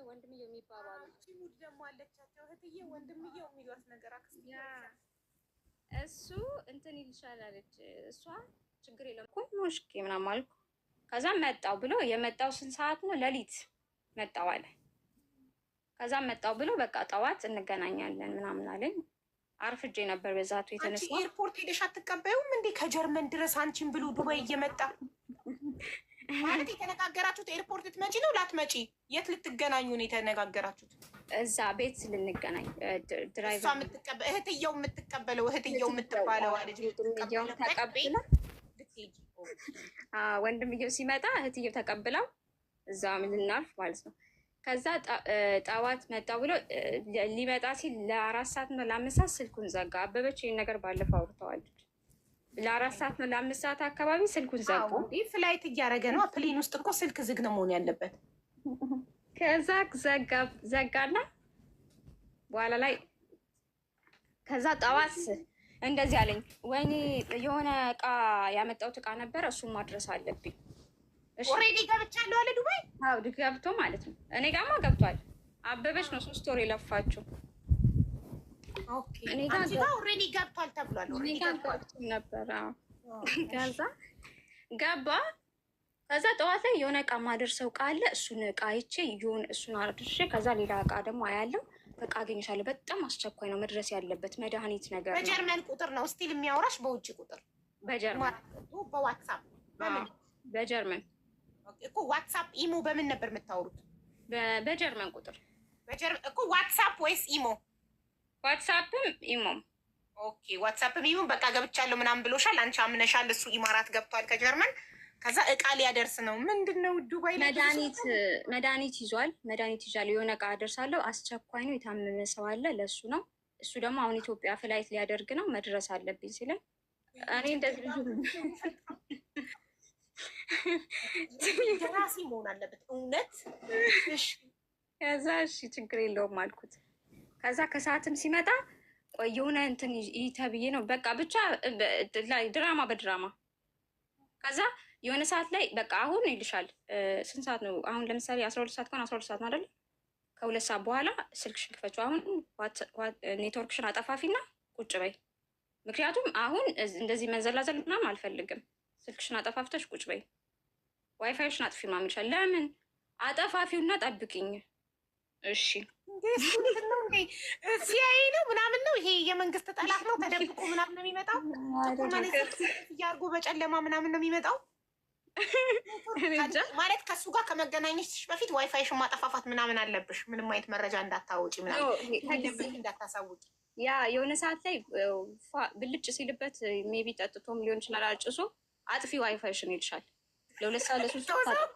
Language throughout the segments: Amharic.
ወንድምየው የሚባባሉ ሙድ ደግሞ አለቻቸው እህትዬ ወንድምየው የሚሏት ነገር አክስቴ እሱ እንትን ይልሻል አለች እሷ ችግር የለም እኮ ሙሽኪ ምናምን አልኩ። ከዛ መጣው ብሎ የመጣው ስንት ሰዓት ነው? ሌሊት መጣው አለ። ከዛ መጣው ብሎ በቃ ጠዋት እንገናኛለን ምናምን አለኝ። አርፍጄ ነበር በዛቱ የተነሳ። አንቺ ኤርፖርት ሄደሽ አትቀበዩም እንዴ? ከጀርመን ድረስ አንቺን ብሎ ዱባይ እየመጣ ማለት የተነጋገራችሁት ኤርፖርት ልትመጪ ነው ላትመጪ? የት ልትገናኙ ነው የተነጋገራችሁት? እዛ ቤት ልንገናኝ ድራይቨር እህትየው የምትቀበለው እህትየው የምትባለው አለች። ተቀብላ ወንድምየው ሲመጣ እህትየው ተቀብላው እዛ ልናልፍ ማለት ነው። ከዛ ጠዋት መጣ ብሎ ሊመጣ ሲል ለ4 ሰዓት ነው ለ5 ሰዓት ስልኩን ዘጋ። አበበች ይሄን ነገር ባለፈው አውርተዋለች። ለ4 ሰዓት ነው ለ5 ሰዓት አካባቢ ስልኩን ዘጉ። ፍላይት እያደረገ ነው። ፕሌን ውስጥ እኮ ስልክ ዝግ ነው መሆን ያለበት። ከዛ ዘጋና በኋላ ላይ ከዛ ጠዋት እንደዚህ አለኝ፣ ወይኔ የሆነ እቃ ያመጣሁት እቃ ነበረ እሱን ማድረስ አለብኝ። ኦሬዲ ገብቻለሁ አለ ዱባይ። አዎ ገብቶ ማለት ነው። እኔ ጋማ ገብቷል። አበበች ነው 3 ወር የለፋችው። ኦኬ እኔ ጋር ኦሬዲ ገብቷል ተብሏል። ኦሬዲ ገብቷል ነበር። ከዛ ገባ። ከዛ ጠዋት ላይ የሆነ እቃ ማደርሰው እቃ አለ። እሱን እቃ አይቼ ይሁን እሱን አድርሼ ከዛ ሌላ እቃ ደግሞ አያለው። በቃ አገኝሻለሁ፣ በጣም አስቸኳይ ነው መድረስ ያለበት መድኃኒት ነገር ነው። በጀርመን ቁጥር ነው ስቲል የሚያወራሽ? በውጭ ቁጥር? በጀርመን በዋትሳፕ በጀርመን እኮ ዋትሳፕ ኢሞ በምን ነበር የምታወሩት? በጀርመን ቁጥር እኮ ዋትሳፕ ወይስ ኢሞ? ዋትሳፕም ኢሞም። ኦኬ ዋትሳፕም ኢሞም። በቃ ገብቻለሁ ምናምን ብሎሻል፣ አንቺ አምነሻል። እሱ ኢማራት ገብቷል ከጀርመን። ከዛ እቃ ሊያደርስ ነው። ምንድን ነው ዱባይ መድኃኒት ይዟል። መድኃኒት ይዣል። የሆነ እቃ አደርሳለሁ፣ አስቸኳይ ነው፣ የታመመ ሰው አለ፣ ለእሱ ነው። እሱ ደግሞ አሁን ኢትዮጵያ ፍላይት ሊያደርግ ነው፣ መድረስ አለብኝ ሲለኝ እኔ እንደዚህ ራሲ መሆን አለበት እውነት። ከዛ እሺ ችግር የለውም አልኩት። ከዛ ከሰዓትም ሲመጣ ቆይ የሆነ እንትን ተብዬ ነው በቃ ብቻ ድራማ በድራማ። ከዛ የሆነ ሰዓት ላይ በቃ አሁን ይልሻል። ስንት ሰዓት ነው አሁን? ለምሳሌ 12 ሰዓት ከሆነ 12 ሰዓት ነው አይደል? ከ2 ሰዓት በኋላ ስልክሽን ክፈችው። አሁን ኔትወርክሽን አጠፋፊና ቁጭ በይ። ምክንያቱም አሁን እንደዚህ መንዘላዘል ምናምን አልፈልግም። ስልክሽን አጠፋፍተሽ ቁጭ በይ። ዋይፋይሽን አጥፊ ምናምን ይልሻል። ለምን አጠፋፊውና ጠብቅኝ። እሺ ሲያይ ነው ምናምን ነው ይሄ የመንግስት ጠላት ነው። ተደብቆ ምናምን ነው የሚመጣው። እያርጎ በጨለማ ምናምን ነው የሚመጣው። ማለት ከሱ ጋር ከመገናኘትሽ በፊት ዋይፋይሽን ማጠፋፋት ምናምን አለብሽ። ምንም አይነት መረጃ እንዳታወጪ ምናምን እንዳታሳውቂ። ያ የሆነ ሰዓት ላይ ብልጭ ሲልበት ሜቢ ጠጥቶም ሊሆን ይችላል አጭሶ አጥፊ ዋይፋይሽን ይልሻል። ለ2 ሰዓት ለ3 ሰዓት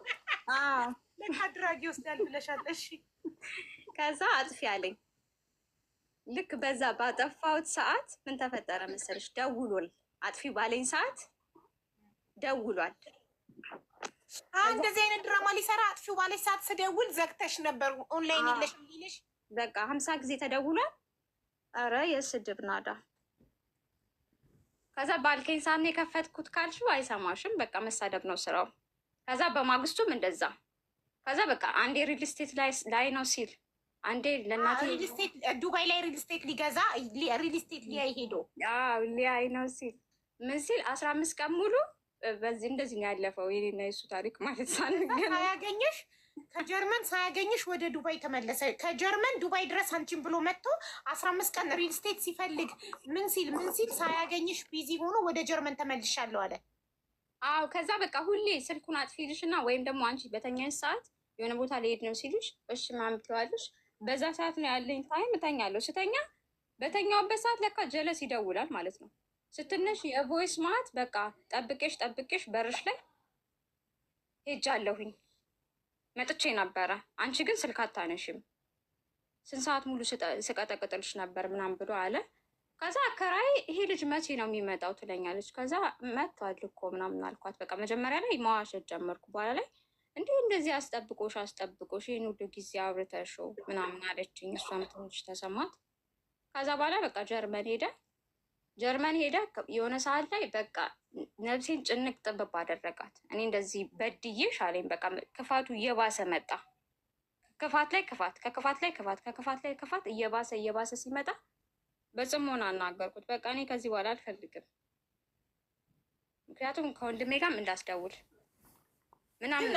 ለካድራጊ ወስዳል ብለሻል። እሺ ከዛ አጥፊ አለኝ። ልክ በዛ ባጠፋሁት ሰዓት ምን ተፈጠረ መሰለሽ? ደውሏል። አጥፊ ባለኝ ሰዓት ደውሏል። እንደዚህ አይነት ድራማ ሊሰራ አጥፊው ባለሽ ሰዓት ስደውል ዘግተሽ ነበር ኦንላይን የለሽም ሊልሽ በቃ 50 ጊዜ ተደውሏል። አረ የስድብ ናዳ። ከዛ ባልከኝ ሰዓት ነው የከፈትኩት ካልሽው አይሰማሽም። በቃ መሳደብ ነው ስራው። ከዛ በማግስቱም እንደዛ። ከዛ በቃ አንዴ ሪል ስቴት ላይ ነው ሲል አንዴ ለእናቴ ዱባይ ላይ ሪል ስቴት ሊገዛ ሪል ስቴት ሊያይ ሄዶ ሊያይ ነው ሲል ምን ሲል 15 ቀን ሙሉ በዚህ እንደዚህ ነው ያለፈው። የኔና የሱ ታሪክ ማለት ሳያገኝሽ ከጀርመን ሳያገኝሽ ወደ ዱባይ ተመለሰ። ከጀርመን ዱባይ ድረስ አንቺን ብሎ መጥቶ 15 ቀን ሪል ስቴት ሲፈልግ ምን ሲል ሳያገኝሽ ቢዚ ሆኖ ወደ ጀርመን ተመልሻለሁ አለ። አዎ ከዛ በቃ ሁሌ ስልኩን አጥፊልሽ እና ወይም ደግሞ አንቺ በተኛሽ ሰዓት የሆነ ቦታ ሊሄድ ነው ሲልሽ እሺ ምናምን ትይዋለሽ። በዛ ሰዓት ነው ያለኝ ታይም እተኛለሁ። ስተኛ በተኛውበት ሰዓት ለካ ጀለስ ይደውላል ማለት ነው። ስትነሽ የቮይስ ማት በቃ ጠብቄሽ በርሽ ላይ ሄጃለሁኝ መጥቼ ነበረ፣ አንቺ ግን ስልክ አታነሽም፣ ስንት ሰዓት ሙሉ ስቀጠቅጥልሽ ነበር ምናምን ብሎ አለ። ከዛ አከራይ ይሄ ልጅ መቼ ነው የሚመጣው ትለኛለች። ከዛ መጥቷል እኮ ምናምን አልኳት። በቃ መጀመሪያ ላይ መዋሸት ጀመርኩ። በኋላ ላይ እንደዚህ አስጠብቆሽ ይህን ሁሉ ጊዜ አብርተሽው ምናምን አለችኝ። እሷም ትንሽ ተሰማት። ከዛ በኋላ በቃ ጀርመን ሄደ። የሆነ ሰዓት ላይ በቃ ነብሴን ጭንቅ ጥብብ አደረጋት። እኔ እንደዚህ በድዬሽ አለኝ። በቃ ክፋቱ እየባሰ መጣ። ክፋት ላይ ክፋት፣ ከክፋት ላይ ክፋት፣ ከክፋት ላይ ክፋት እየባሰ ሲመጣ በጽሞና አናገርኩት። በቃ እኔ ከዚህ በኋላ አልፈልግም፣ ምክንያቱም ከወንድሜ ጋርም እንዳስደውል ምናምን።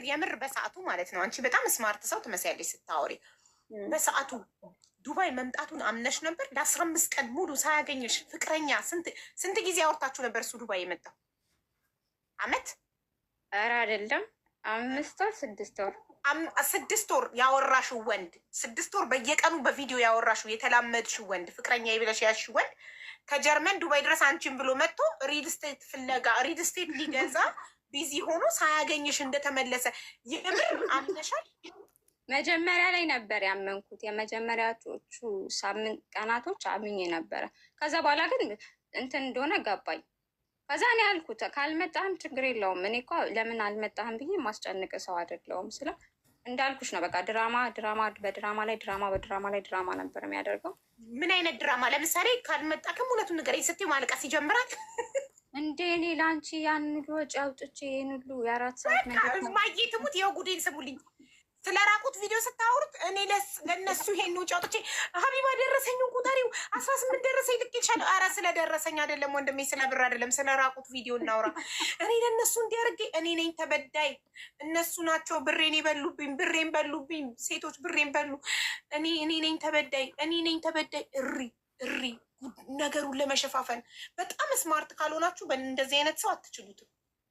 የምር በሰዓቱ ማለት ነው አንቺ በጣም ስማርት ሰው ትመስያለሽ ስታወሪ። በሰዓቱ ዱባይ መምጣቱን አምነሽ ነበር? ለ15 ቀን ሙሉ ሳያገኝሽ ፍቅረኛ ስንት ጊዜ ያወርታችሁ ነበር? እሱ ዱባይ የመጣው አመት? ኧረ አይደለም 5 ወር 6 ወር 6 ወር ያወራሽው ወንድ 6 ወር በየቀኑ በቪዲዮ ያወራሽው የተላመድሽው ወንድ ፍቅረኛ ይብለሽ ያልሽው ወንድ ከጀርመን ዱባይ ድረስ አንቺን ብሎ መጥቶ ሪል ስቴት ፍለጋ ሪል ስቴት ሊገዛ ቢዚ ሆኖ ሳያገኝሽ እንደተመለሰ የምር አምነሻል? መጀመሪያ ላይ ነበር ያመንኩት። የመጀመሪያዎቹ ሳምንት ቀናቶች አምኜ ነበረ። ከዛ በኋላ ግን እንትን እንደሆነ ገባኝ። ከዛ እኔ ያልኩት ካልመጣህም ችግር የለውም፣ እኔ እኮ ለምን አልመጣህም ብዬ ማስጨንቅ ሰው አይደለሁም። ስለ እንዳልኩሽ ነው። በቃ ድራማ በድራማ ላይ ድራማ ነበር የሚያደርገው። ምን አይነት ድራማ? ለምሳሌ ካልመጣክም እውነቱን ንገረኝ ስትይው ማልቀስ ይጀምራል። እንዴ እኔ ለአንቺ ያን ሁሉ ወጪ አውጥቼ ይህን ሁሉ የ4 ሰዓት ማየ ትሙት። ይኸው ጉዴን ስሙልኝ። ስለ ራቁት ቪዲዮ ስታወሩት እኔ ለእነሱ ይሄን ውጭ አውጥቼ ሀቢባ ደረሰኝን ቁጠሪው 18 ደረሰኝ ልክ ይቻለ። ኧረ ስለ ደረሰኝ አይደለም ወንድሜ፣ ስለ ብር አይደለም፣ ስለ ራቁት ቪዲዮ እናውራ። እኔ ለእነሱ እንዲያርጌ እኔ ነኝ ተበዳይ፣ እነሱ ናቸው ብሬን በሉብኝ፣ ሴቶች ብሬን በሉ። እኔ ነኝ ተበዳይ። እሪ ነገሩን ለመሸፋፈን በጣም ስማርት ካልሆናችሁ በእንደዚህ አይነት ሰው አትችሉትም።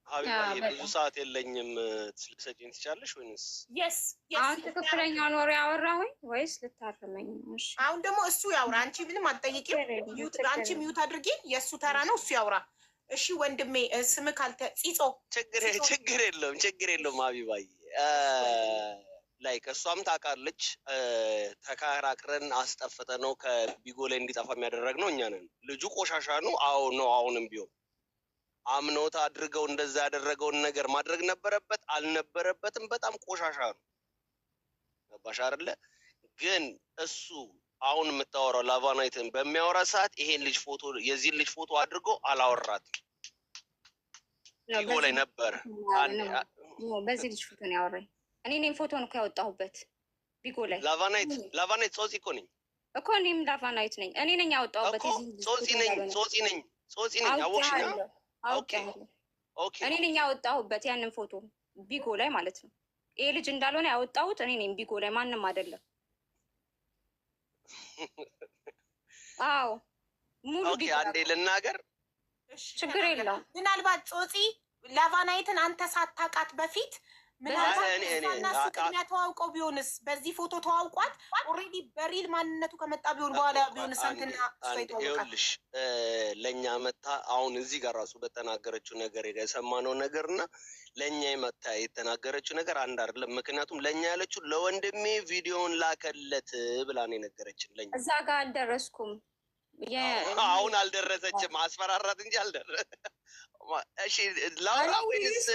ሀቢባዬ ብዙ ሰዓት የለኝም፣ ልትሰጪኝ ትቻለሽ ወይንስ? አሁን ትክክለኛውን ወሬ አወራሁኝ ወይስ ልታርመኝ? አሁን ደግሞ እሱ ያውራ፣ አንቺ ምንም አትጠይቂም። አንቺ ሚዩት አድርጊ፣ የእሱ ተራ ነው፣ እሱ ያውራ። እሺ ወንድሜ ስም ካልተ ፂጾ ችግር የለውም ሀቢባዬ። ላይክ እሷም ታውቃለች። ተከራክረን አስጠፍተ ነው ከቢጎ ላይ እንዲጠፋ የሚያደረግነው እኛ ነን። ልጁ ቆሻሻ ነው። አዎ ነው። አሁንም ቢሆን አምኖት አድርገው እንደዛ ያደረገውን ነገር ማድረግ ነበረበት አልነበረበትም? በጣም ቆሻሻ ነው። ገባሽ አይደለ? ግን እሱ አሁን የምታወራው ላቫናይትን በሚያወራ ሰዓት ይሄን ልጅ ፎቶ የዚህን ልጅ ፎቶ አድርጎ አላወራትም። ቢጎ ላይ ነበር። በዚህ ልጅ ፎቶ ነው ያወራኝ። እኔ ነኝ ፎቶን እኮ ያወጣሁበት ቢጎ ላይ። ላቫናይት ጾፂ እኮ ነኝ እኮ እኔም ላቫናይት ነኝ። እኔ ነኝ ያወጣሁበት። ጾፂ ነኝ። አወቅሽኝ? አውቄያለሁ። እኔ ነኝ ያወጣሁበት ያንን ፎቶ ቢጎ ላይ ማለት ነው። ይሄ ልጅ እንዳልሆነ ያወጣሁት እኔ ነኝ ቢጎ ላይ፣ ማንም አይደለም። አዎ ሙሉ ቢጎ። አንዴ ልናገር፣ ችግር የለውም። ምናልባት ጾፂ ላቫናይትን አንተ ሳታውቃት በፊት ምናልባት ቅድሚያ ተዋውቀው ቢሆንስ? በዚህ ፎቶ ተዋውቋት ኦልሬዲ በሪል ማንነቱ ከመጣ ቢሆን በኋላ ቢሆንስ? አንተና ይኸውልሽ ለእኛ መታ አሁን እዚህ ጋር ራሱ በተናገረችው ነገር የሰማነው ነገር እና ለእኛ መታ የተናገረችው ነገር አንድ አይደለም። ምክንያቱም ለእኛ ያለችው ለወንድሜ ቪዲዮን ላከለት ብላ ነው የነገረችን። ለእኛ እዛ ጋር አልደረስኩም። አሁን አልደረሰችም። አስፈራራት እንጂ አልደረሰም። እሺ ላውራ ወይስ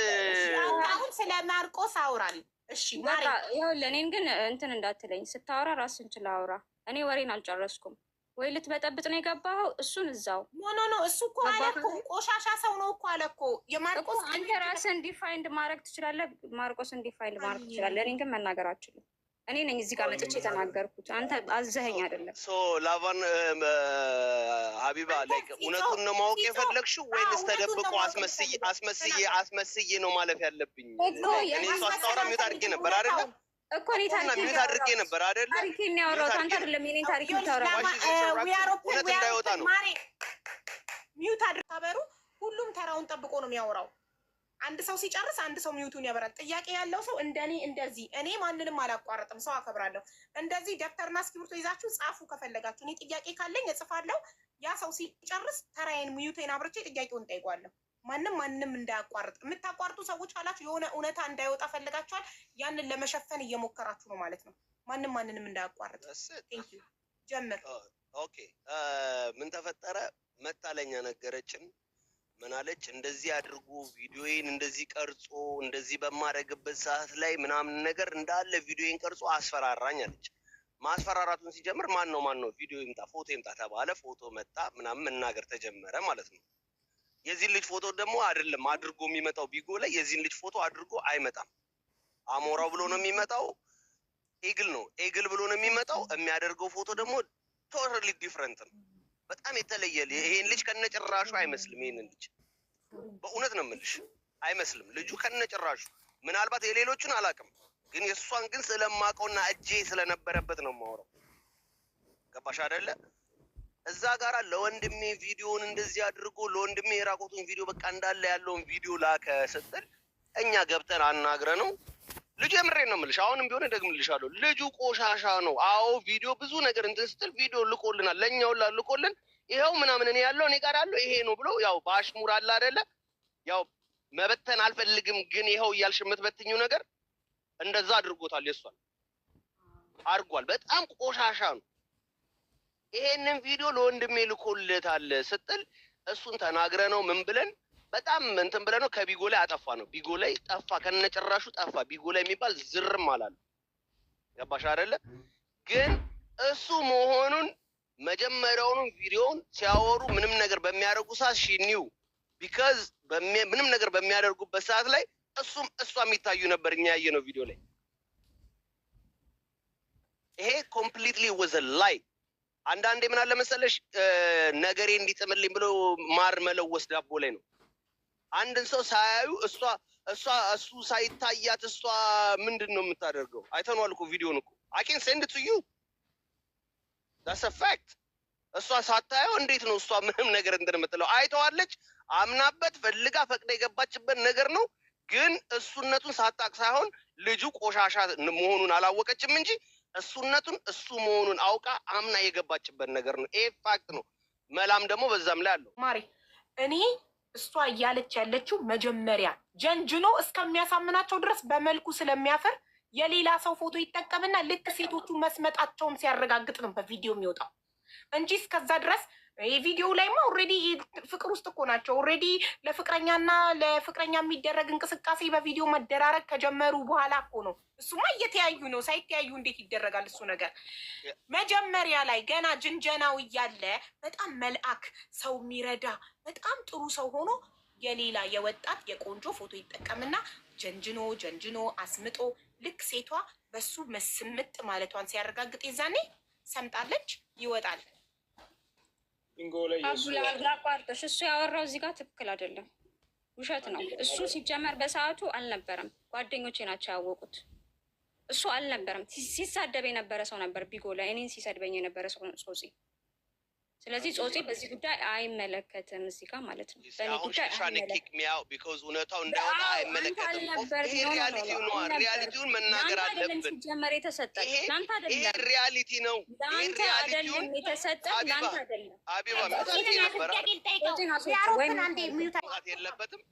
አሁን ስለ ማርቆስ አውራል? እሺ ይኸውልህ፣ እኔን ግን እንትን እንዳትለኝ ስታወራ ራስን ችላ አውራ። እኔ ወሬን አልጨረስኩም። ወይ ልትበጠብጥ ነው የገባኸው? እሱን እዛው ኖ እሱ እኮ አለ እኮ ቆሻሻ ሰው ነው እኮ አለ እኮ። የማርቆስ አንተ ራስን ዲፋይንድ ማድረግ ትችላለህ፣ ማርቆስን ዲፋይንድ ማድረግ ትችላለህ። እኔን ግን መናገር አልችልም። እኔ ነኝ እዚህ ጋር መጥቼ የተናገርኩት፣ አንተ አዘኸኝ አይደለም። ላቫን ሀቢባ ላይ እውነቱን ነው ማወቅ የፈለግሽው ወይንስ ተደብቆ አስመስዬ ነው ማለፍ ያለብኝ? እኔ እሱ አስታወራ ሚዩት አድርጌ ነበር አይደለም እኮ እኔ ሚዩት አድርጌ ነበር አይደለም። ታሪኬን ያወራሁት አንተ አይደለም የኔን ታሪክ የምታወራው። እውነት እንዳይወጣ ነው ሚዩት አድርጋበሩ። ሁሉም ተራውን ጠብቆ ነው የሚያወራው። አንድ ሰው ሲጨርስ አንድ ሰው ሚዩቱን ያበራል። ጥያቄ ያለው ሰው እንደኔ እንደዚህ እኔ ማንንም አላቋረጥም፣ ሰው አከብራለሁ። እንደዚህ ደብተርና እስክሪብቶ ይዛችሁ ጻፉ ከፈለጋችሁ። እኔ ጥያቄ ካለኝ እጽፋለሁ። ያ ሰው ሲጨርስ ተራዬን ሚዩቴን አብርቼ ጥያቄውን ጠይቋለሁ። ማንም እንዳያቋርጥ። የምታቋርጡ ሰዎች ካላችሁ የሆነ እውነታ እንዳይወጣ ፈልጋችኋል። ያንን ለመሸፈን እየሞከራችሁ ነው ማለት ነው። ማንንም እንዳያቋርጥ። ጀምር። ኦኬ ምን ተፈጠረ? መታለኛ ነገረችን። ምን አለች? እንደዚህ አድርጎ ቪዲዮዬን እንደዚህ ቀርጾ እንደዚህ በማደርግበት ሰዓት ላይ ምናምን ነገር እንዳለ ቪዲዮዬን ቀርጾ አስፈራራኝ አለች። ማስፈራራቱን ሲጀምር ማን ነው ቪዲዮ ይምጣ ፎቶ ይምጣ ተባለ። ፎቶ መጣ ምናምን መናገር ተጀመረ ማለት ነው። የዚህን ልጅ ፎቶ ደግሞ አይደለም አድርጎ የሚመጣው ቢጎ ላይ የዚህን ልጅ ፎቶ አድርጎ አይመጣም። አሞራው ብሎ ነው የሚመጣው። ኢግል ነው። ኢግል ብሎ ነው የሚመጣው። የሚያደርገው ፎቶ ደግሞ ቶታሊ ዲፍረንት ነው። በጣም የተለየ። ይሄን ልጅ ከነጭራሹ አይመስልም። ይሄንን ልጅ በእውነት ነው የምልሽ አይመስልም ልጁ ከነጭራሹ። ምናልባት የሌሎቹን አላውቅም፣ ግን የእሷን ግን ስለማውቀውና እጄ ስለነበረበት ነው የማወራው። ገባሽ አይደለ? እዛ ጋራ ለወንድሜ ቪዲዮውን እንደዚህ አድርጎ ለወንድሜ የራቆቱን ቪዲዮ በቃ እንዳለ ያለውን ቪዲዮ ላከ ስትል እኛ ገብተን አናግረ ነው ልጁ የምሬን ነው የምልሽ። አሁንም ቢሆን ደግምልሻለሁ ልጁ ቆሻሻ ነው። አዎ ቪዲዮ ብዙ ነገር እንትን ስትል ቪዲዮ ልቆልናል፣ ለእኛው ልቆልን ይኸው ምናምን እኔ ያለው እኔ ጋር ያለው ይሄ ነው ብሎ ያው በአሽሙር አለ አይደለ? ያው መበተን አልፈልግም ግን ይኸው እያልሽ የምትበትኝው ነገር እንደዛ አድርጎታል። የሷል አድርጓል። በጣም ቆሻሻ ነው። ይሄንን ቪዲዮ ለወንድሜ ልኮልታል ስትል እሱን ተናግረ ነው ምን ብለን በጣም እንትን ብለን ነው ከቢጎ ላይ አጠፋ ነው። ቢጎ ላይ ጠፋ፣ ከነጭራሹ ጠፋ። ቢጎ ላይ የሚባል ዝርም አላለ። ገባሽ አይደለ? ግን እሱ መሆኑን መጀመሪያውኑ ቪዲዮውን ሲያወሩ ምንም ነገር በሚያደርጉ ሰዓት ሺኒው ቢካዝ ምንም ነገር በሚያደርጉበት ሰዓት ላይ እሱም እሷ የሚታዩ ነበር። እኛ ያየነው ቪዲዮ ላይ ይሄ ኮምፕሊትሊ ወዘ ላይ። አንዳንዴ ምን አለ መሰለሽ ነገሬ እንዲጥምልኝ ብሎ ማር መለወስ ዳቦ ላይ ነው። አንድን ሰው ሳያዩ እሱ ሳይታያት እሷ ምንድን ነው የምታደርገው? አይተነዋል እኮ ቪዲዮን እኮ I can send it to you. That's a fact. እሷ ሳታየው እንዴት ነው እሷ ምንም ነገር እንትን የምትለው? አይተዋለች፣ አምናበት ፈልጋ ፈቅዳ የገባችበት ነገር ነው። ግን እሱነቱን ሳታቅ ሳይሆን ልጁ ቆሻሻ መሆኑን አላወቀችም እንጂ እሱነቱን እሱ መሆኑን አውቃ አምና የገባችበት ነገር ነው። ይሄ ፋክት ነው። መላም ደግሞ በዛም ላይ አለው። ማሪ እኔ እሷ እያለች ያለችው መጀመሪያ ጀንጅኖ እስከሚያሳምናቸው ድረስ በመልኩ ስለሚያፈር የሌላ ሰው ፎቶ ይጠቀምና ልክ ሴቶቹ መስመጣቸውን ሲያረጋግጥ ነው በቪዲዮ የሚወጣው እንጂ እስከዛ ድረስ የቪዲዮ ላይማ ኦልሬዲ ፍቅር ውስጥ እኮ ናቸው። ኦልሬዲ ለፍቅረኛና ለፍቅረኛ የሚደረግ እንቅስቃሴ በቪዲዮ መደራረግ ከጀመሩ በኋላ እኮ ነው። እሱማ እየተያዩ ነው። ሳይተያዩ እንዴት ይደረጋል እሱ ነገር? መጀመሪያ ላይ ገና ጅንጀናው እያለ በጣም መልአክ ሰው የሚረዳ በጣም ጥሩ ሰው ሆኖ የሌላ የወጣት የቆንጆ ፎቶ ይጠቀምና ጀንጅኖ አስምጦ ልክ ሴቷ በሱ መስምጥ ማለቷን ሲያረጋግጥ የዛኔ ሰምጣለች ይወጣል። አቋርጦሽ እሱ ያወራው እዚህ ጋር ትክክል አይደለም፣ ውሸት ነው። እሱ ሲጀመር በሰዓቱ አልነበረም። ጓደኞቼ ናቸው ያወቁት። እሱ አልነበረም። ሲሳደብ የነበረ ሰው ነበር ቢጎ ላይ እኔን ሲሰድበኝ የነበረ ሰው ጾጺ። ስለዚህ ጾጺ በዚህ ጉዳይ አይመለከትም እዚህ ጋር ማለት ነው። በእኔ ጉዳይ እውነታው እንዳይወጣ አይመለከትም። ይሄ ሪያሊቲው ነው። ሪያሊቲውን መናገር አለብን። ሲጀመር የተሰጠ ለአንተ አይደለም። ይሄ ሪያሊቲ ነው። ለአንተ አይደለም የተሰጠ ለአንተ አይደለም። አቢባ የለበትም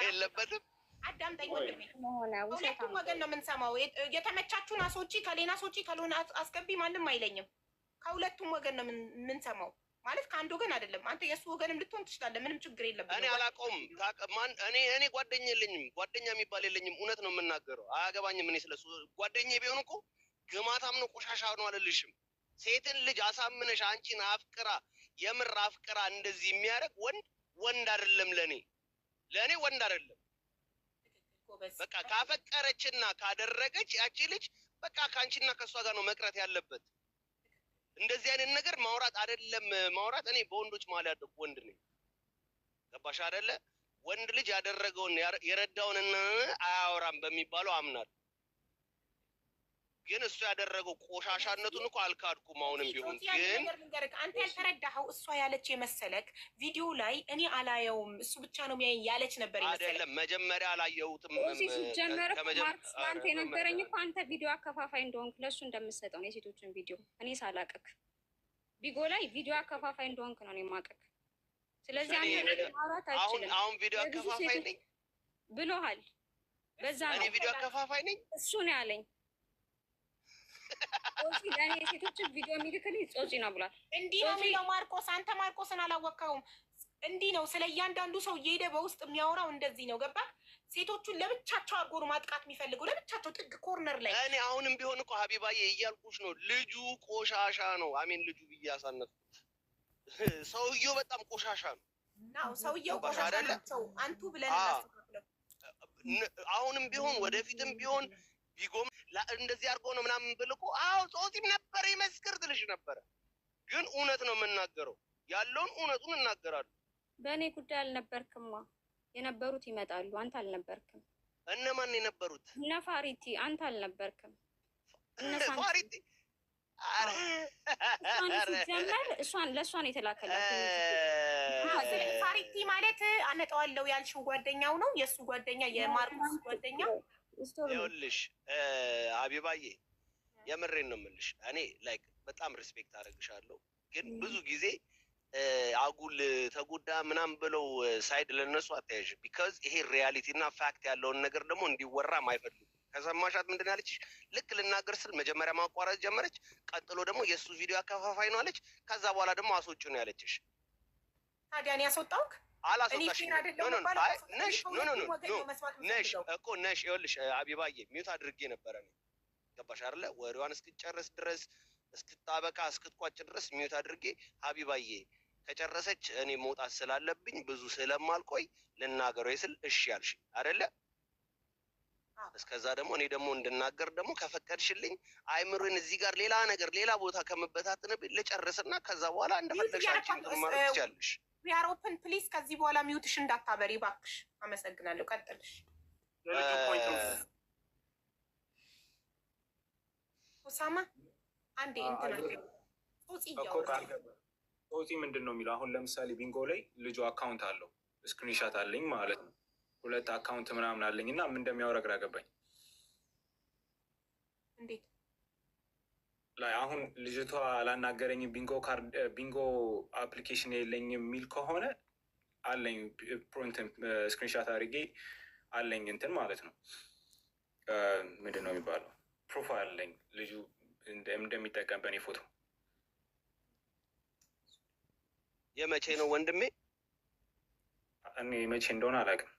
የለበትም። አዳምጠኝ ወንድሜ፣ ሁለቱም ወገን ነው የምንሰማው። የተመቻቹን አስወጪ፣ ከሌና አስወጪ፣ ካልሆነ አስገቢ፣ ማንም አይለኝም። ከሁለቱም ወገን ነው የምንሰማው። ማለት ከአንድ ወገን አይደለም። አንተ የእሱ ወገንም ልትሆን ትችላለህ። ምንም ችግር የለብንም። እኔ አላውቀውም። እኔ ጓደኛ የለኝም። ጓደኛ የሚባል የለኝም። እውነት ነው የምናገረው። አያገባኝም። እኔ ስለሱ ጓደኛ ቢሆን እኮ ግማታም ነው ቆሻሻ ነው አልልሽም። ሴትን ልጅ አሳምነሽ አንቺን አፍቅራ የምር አፍቅራ እንደዚህ የሚያደርግ ወንድ አይደለም። ለእኔ ወንድ አይደለም። በቃ ካፈቀረችና ካደረገች ያቺ ልጅ በቃ ከአንቺና ከእሷ ጋር ነው መቅረት ያለበት። እንደዚህ አይነት ነገር ማውራት አይደለም ማውራት። እኔ በወንዶች መሀል ያደኩ ወንድ ነኝ። ገባሽ አይደለ? ወንድ ልጅ ያደረገውን የረዳውን አያወራም በሚባለው አምናል። ግን እሱ ያደረገው ቆሻሻነቱን እኮ አልካድኩም። አሁንም ቢሆን ግን አንተ ያልተረዳኸው እሷ ያለች የመሰለክ ቪዲዮ ላይ እኔ አላየውም እሱ ብቻ ነው የሚያየኝ ያለች ነበር ይመስላል። አይደለም መጀመሪያ አላየሁትም። ሲጀመር አንተ የነገረኝ እኮ አንተ ቪዲዮ አከፋፋይ እንደሆንክ ለእሱ እንደምትሰጠው ነው የሴቶችን ቪዲዮ እኔ ሳላቅክ ቢጎ ላይ ቪዲዮ አከፋፋይ እንደሆንክ ነው የማቀክ። ስለዚህ አንተ ማውራት አይችልም። አሁን ቪዲዮ አከፋፋይ ነኝ ብሎሃል። በዛ ነው እኔ ቪዲዮ አከፋፋይ ነኝ እሱ ነው ያለኝ። ጾጺ ለእኔ የሴቶችን ቪዲዮ የሚልክልኝ ጾጺ ነው ብሏል። እንዲህ ነው የሚለው ማርቆስ። አንተ ማርቆስን አላወቅኸውም። እንዲህ ነው ስለ እያንዳንዱ ሰው እየሄደ በውስጥ የሚያወራው እንደዚህ ነው። ገባህ? ሴቶቹን ለብቻቸው አድርጎ ነው ማጥቃት የሚፈልገው፣ ለብቻቸው ጥግ ኮርነር ላይ። እኔ አሁንም ቢሆን እኮ ሀቢባዬ እያልኩሽ ነው። ልጁ ቆሻሻ ነው። አሜን ልጁ ብዬ ያሳነፍኩት ሰውየው በጣም ቆሻሻ ነው። ሰውየው ቆሻሻ ነው። አንቱ ብለን እናስተካክለው። አሁንም ቢሆን ወደፊትም ቢሆን ቢጎም እንደዚህ አድርጎ ነው ምናምን ብልኮ አዎ ጾቲም ነበር ይመስክር ትልሽ ነበረ። ግን እውነት ነው የምናገረው፣ ያለውን እውነቱን እናገራለሁ። በእኔ ጉዳይ አልነበርክማ። የነበሩት ይመጣሉ፣ አንተ አልነበርክም። እነማን የነበሩት? እነ ፋሪቲ፣ አንተ አልነበርክም። ፋሪቲ እሷን ለእሷን የተላከላት ፋሪቲ ማለት አነጠዋለሁ ያልሽው ጓደኛው ነው፣ የእሱ ጓደኛ የማርቆስ ጓደኛ። ይኸውልሽ ሀቢባዬ የምሬን ነው የምልሽ። እኔ ላይክ በጣም ሪስፔክት አደርግሻለሁ፣ ግን ብዙ ጊዜ አጉል ተጎዳ ምናምን ብለው ሳይድ ለነሱ አታያዥ። ቢካዝ ይሄ ሪያሊቲ እና ፋክት ያለውን ነገር ደግሞ እንዲወራ አይፈልጉም። ከሰማሻት ምንድን ያለች? ልክ ልናገር ስል መጀመሪያ ማቋረጥ ጀመረች። ቀጥሎ ደግሞ የእሱ ቪዲዮ አከፋፋይ ነው አለች። ከዛ በኋላ ደግሞ አስወጪ ነው ያለችሽ። ታዲያ እኔ ያስወጣሁክ? አላስወጣሽም። ነሽ እኮ ነሽ። ይኸውልሽ ሀቢባዬ ሚዩት አድርጌ ነበረ ነው ገባሽ አይደለ? ወሬዋን እስክጨርስ ድረስ እስክታበቃ እስክትቋጭ ድረስ ሚዩት አድርጌ ሀቢባዬ ከጨረሰች እኔ መውጣት ስላለብኝ ብዙ ስለማልቆይ ልናገረው ስል እሺ ያልሽ አይደለ? እስከዛ ደግሞ እኔ ደግሞ እንድናገር ደግሞ ከፈቀድሽልኝ አይምሮን እዚህ ጋር ሌላ ነገር ሌላ ቦታ ከመበታተንብኝ ልጨርስና ከዛ በኋላ እንደፈለግሻችን ማለት ትችያለሽ። ዊ አር ኦፕን ፕሊዝ። ከዚህ በኋላ ሚዩትሽ እንዳታበሪ እባክሽ። አመሰግናለሁ። ቀጥልሽ። ኡሳማ አንዴ ጾቲ ምንድን ነው የሚለው? አሁን ለምሳሌ ቢንጎ ላይ ልጁ አካውንት አለው፣ ስክሪንሻት አለኝ ማለት ነው። 2 አካውንት ምናምን አለኝ እና ምን እንደሚያወራ ግራ ገባኝ። እንዴት ላይ አሁን ልጅቷ አላናገረኝም ቢንጎ አፕሊኬሽን የለኝም የሚል ከሆነ አለኝ ስክሪንሻት አድርጌ አለኝ እንትን ማለት ነው። ምንድን ነው የሚባለው? ፕሮፋይል አለኝ ልጁ እንደሚጠቀም በእኔ ፎቶ። የመቼ ነው ወንድሜ? እኔ መቼ እንደሆነ አላውቅም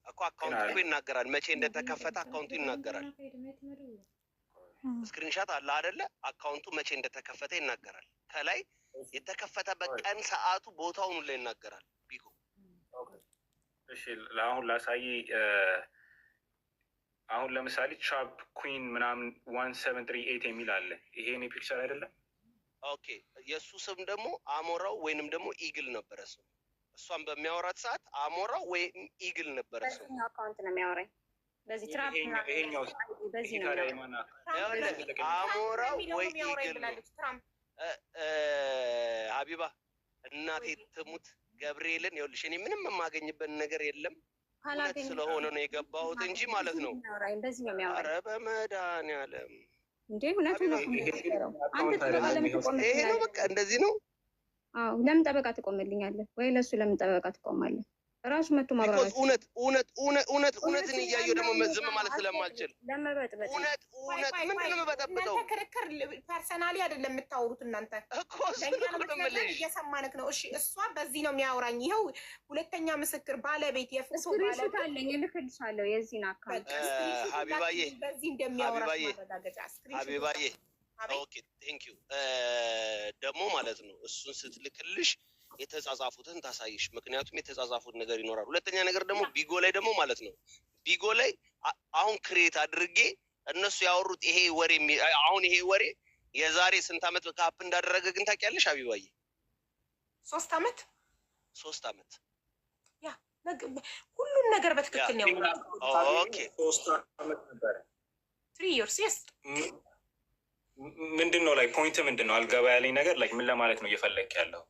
እኮ አካውንቱ ይናገራል። መቼ እንደተከፈተ አካውንቱ ይናገራል። ስክሪንሻት አለ አይደለ? አካውንቱ መቼ እንደተከፈተ ይናገራል። ከላይ የተከፈተበት ቀን፣ ሰዓቱ፣ ቦታውን ላይ ይናገራል። ቢጎ እሺ፣ አሁን ላሳይ። አሁን ለምሳሌ ትራፕ ኩዊን ምናምን 1738 የሚል አለ። ይሄ እኔ ፒክቸር አይደለም። ኦኬ፣ የእሱ ስም ደግሞ አሞራው ወይንም ደግሞ ኢግል ነበረ ስሙ። እሷን በሚያወራት ሰዓት አሞራው ወይም ኢግል ነበረ ስሙ። በዚህ አካውንት ነው የሚያወራኝ። በዚህ ትራፕ ይሄኛው በዚህ ነው አሞራው ወይ ኢግል ነው። ሀቢባ እናቴ ትሙት ገብርኤልን ይኸውልሽ፣ እኔ ምንም የማገኝበት ነገር የለም እውነት ስለሆነ ነው የገባሁት እንጂ ማለት ነው። በዚህ ነው የሚያወራኝ። ኧረ በመድኃኒዓለም እንዴ እውነቱ ነው። አንተ ጠበቃ ለምን ትቆምልኛለህ? ይሄ ነው በቃ እንደዚህ ነው። አዎ ለምን ጠበቃ ትቆምልኛለህ? ወይ ለሱ ለምን ጠበቃ ትቆማለህ? ራሱ መጥቶ ማብራራት እውነትን እያየሁ ደግሞ ዝም ማለት ስለማልችል ለመበጥበጥ እውነት ምንድን ነው የምበጠብጠው? እናንተ ክርክር ፐርሰናሊ አይደለም የምታወሩት እናንተ እኮ እየሰማንክ ነው። እሺ እሷ በዚህ ነው የሚያወራኝ። ይኸው ሁለተኛ ምስክር ባለቤት የፎቶ ባለቤት አለኝ፣ እልክልሻለሁ የዚህን አካውንት ሀቢባዬ በዚህ እንደሚያወራ ማረጋገጫ ሀቢባዬ። ኦኬ ቴንክ ዩ ደግሞ ማለት ነው እሱን ስትልክልሽ የተጻጻፉትን ታሳይሽ። ምክንያቱም የተጻጻፉት ነገር ይኖራል። ሁለተኛ ነገር ደግሞ ቢጎ ላይ ደግሞ ማለት ነው ቢጎ ላይ አሁን ክሬት አድርጌ እነሱ ያወሩት ይሄ ወሬ አሁን ይሄ ወሬ የዛሬ ስንት ዓመት ካፕ እንዳደረገ ግን ታውቂያለሽ ሀቢባዬ? 3 ዓመት ያ ሁሉን ነገር በትክክል ነው። ኦኬ 3 ዓመት ነበረ 3 years yes። ምንድን ነው ላይ ፖይንት ምንድን ነው? አልገባ ያለኝ ነገር ላይ ምን ለማለት ነው እየፈለክ ያለው?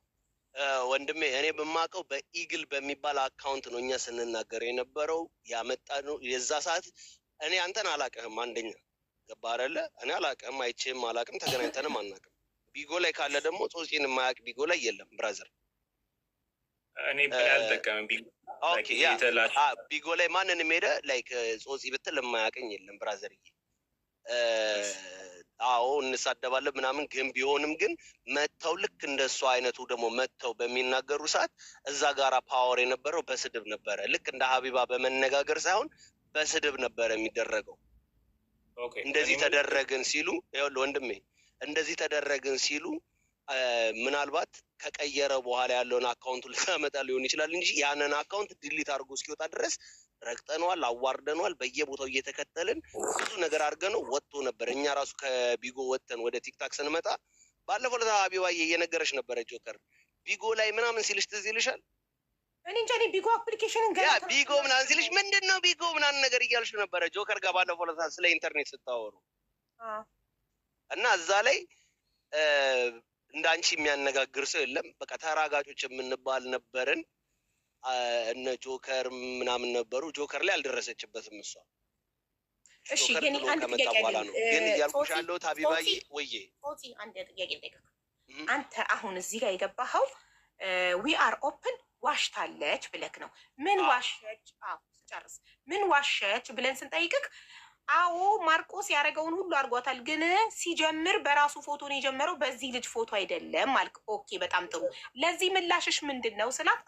ወንድሜ እኔ በማውቀው በኢግል በሚባል አካውንት ነው እኛ ስንናገር የነበረው ያመጣ ነው። የዛ ሰዓት እኔ አንተን አላውቅህም። አንደኛ ገባህ አይደለ? እኔ አላውቅህም፣ አይቼህም አላውቅም፣ ተገናኝተንም አናውቅም። ቢጎ ላይ ካለ ደግሞ ጾጺን የማያውቅ ቢጎ ላይ የለም ብራዘር። እኔ አልጠቀምም ቢጎ። ኦኬ ያ ቢጎ ላይ ማንንም ሄደ ላይክ ጾጺ ብትል የማያውቅኝ የለም ብራዘርዬ። አዎ እንሳደባለን ምናምን፣ ግን ቢሆንም ግን መተው ልክ እንደሱ አይነቱ ደግሞ መተው በሚናገሩ ሰዓት እዛ ጋራ ፓወር የነበረው በስድብ ነበረ። ልክ እንደ ሀቢባ በመነጋገር ሳይሆን በስድብ ነበረ የሚደረገው። እንደዚህ ተደረግን ሲሉ ይኸውልህ ወንድሜ፣ እንደዚህ ተደረግን ሲሉ ምናልባት ከቀየረ በኋላ ያለውን አካውንቱ ልታመጣ ሊሆን ይችላል እንጂ ያንን አካውንት ዲሊት አድርጎ እስኪወጣ ድረስ ረግጠነዋል፣ አዋርደነዋል። በየቦታው እየተከተልን ብዙ ነገር አድርገነው ወጥቶ ነበር። እኛ ራሱ ከቢጎ ወጥተን ወደ ቲክታክ ስንመጣ ባለፈው ለታ ሀቢባዬ እየነገረች ነበረ ጆከር ቢጎ ላይ ምናምን ሲልሽ ትዝ ይልሻል? እኔ እንጃ ቢጎ አፕሊኬሽንን ያ ቢጎ ምናምን ሲልሽ ምንድን ነው ቢጎ ምናምን ነገር እያልሽ ነበረ ጆከር ጋር ባለፈው ለታ ስለ ኢንተርኔት ስታወሩ እና እዛ ላይ እንዳንቺ የሚያነጋግር ሰው የለም። በቃ ተራጋጮች የምንባል ነበርን። እነ ጆከር ምናምን ነበሩ። ጆከር ላይ አልደረሰችበትም እሷ። እሺ ግን አንድ ጥያቄ ነው ግን እያልኩሽ ያለሁት ሀቢባዬ ወዬ አንድ ጥያቄ ልጠይቅህ። አንተ አሁን እዚህ ጋር የገባኸው ዊ አር ኦፕን ዋሽታለች ብለክ ነው። ምን ዋሸች? ጨርስ። ምን ዋሸች ብለን ስንጠይቅክ አዎ ማርቆስ ያደረገውን ሁሉ አድርጓታል፣ ግን ሲጀምር በራሱ ፎቶ ነው የጀመረው፣ በዚህ ልጅ ፎቶ አይደለም አልክ። ኦኬ በጣም ጥሩ። ለዚህ ምላሽሽ ምንድን ነው ስላት